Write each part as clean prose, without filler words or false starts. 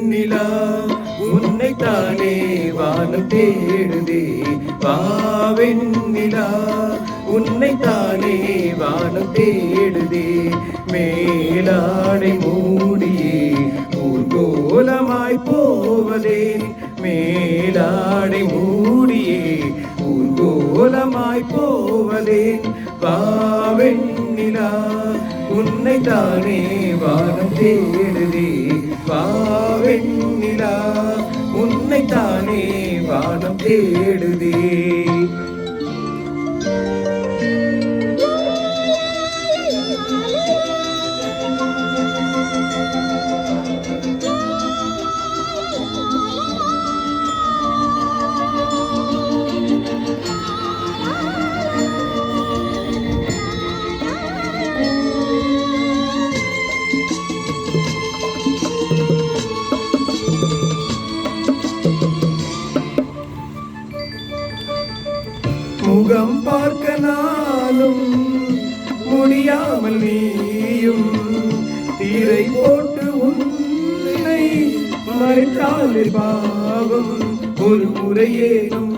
வாவெண்ணிலா உன்னைத்தானே வானம் தேடுதே. வாவெண்ணிலா உன்னைத்தானே வானம் தேடுதே. மேலாடை மூடியே ஊர்கோலமாய் போவதே. மேலாடை மூடியே ஊர்கோலமாய் போவதே. வாவெண்ணிலா உன்னைத்தானே வானம் தேடுதே. வாவெண்ணிலா உன்னைத்தானே வானம் தேடுதே. முகம் பார்க்க நாளும் முடியாமல் நீயும் தீரை போட்டு உன்னை மறைத்தாலே பாவம். ஒரு முறையேனும்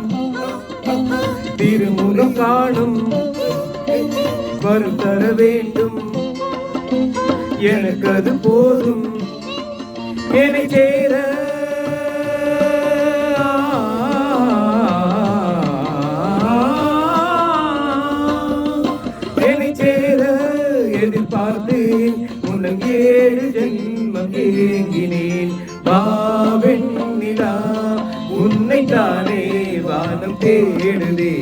திருமுகம் காணும் வரும் தர வேண்டும். எனக்கு அது போதும் என்னை சேர. எதிர்பார்த்தேன் உன்னை 7 ஜென்மம் ஏங்கினேன். வாவெண்ணிலா உன்னைத்தானே வானம் தேடுதே.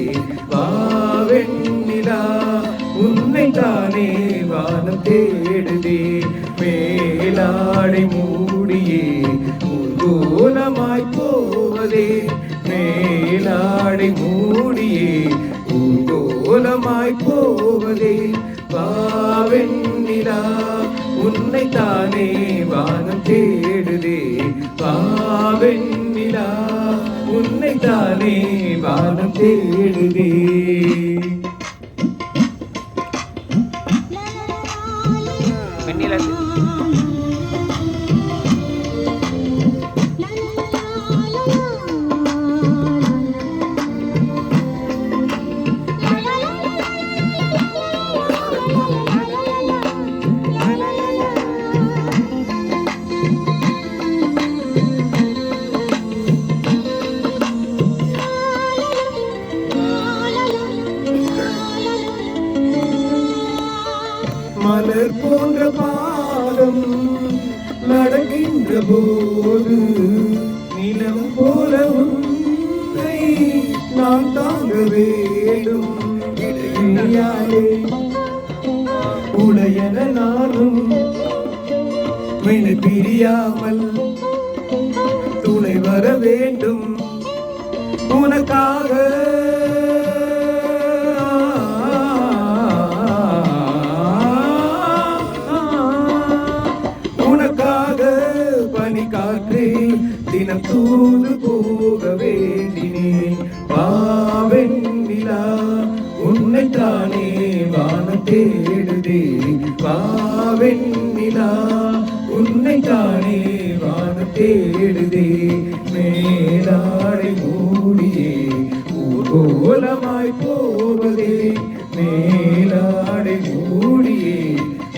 வாவெண்ணிலா உன்னைத்தானே வானம் தேடுதே. மேலாடை மூடியே ஊர்கோலமாய் போவதே. மேலாடை மூடியே ஊர்கோலமாய் போவதே. வாவெண்ணிலா உன்னைத்தானே வானம் தேடுதே. வாவெண்ணிலா உன்னைத்தானே வானம் தேடுதே. மலர் போன்ற பாதம் நடக்கின்ற போது நிலம் போல உன்னை நான் தாங்க வேண்டும். இடையாலே உடையன நானும் வினை பிரியாமல் துணை வர வேண்டும் உனக்காக. காற்றே தினம் தூது போக வேண்டினேன். வாவெண்ணிலா உன்னைத்தானே வானம் தேடுதே. வாவெண்ணிலா உன்னைத்தானே வானம் தேடுதே. மேலாடை மூடியே ஊர்கோலமாய் போவதே. மேலாடை மூடியே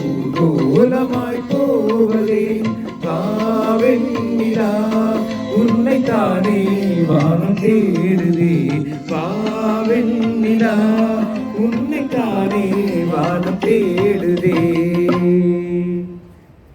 ஊர்கோலமாய் போவதே. வாவெண்ணிலா உன்னைத்தானே வானம் தேடுதே. வாவெண்ணிலா உன்னைத்தானே வானம் தேடுதே.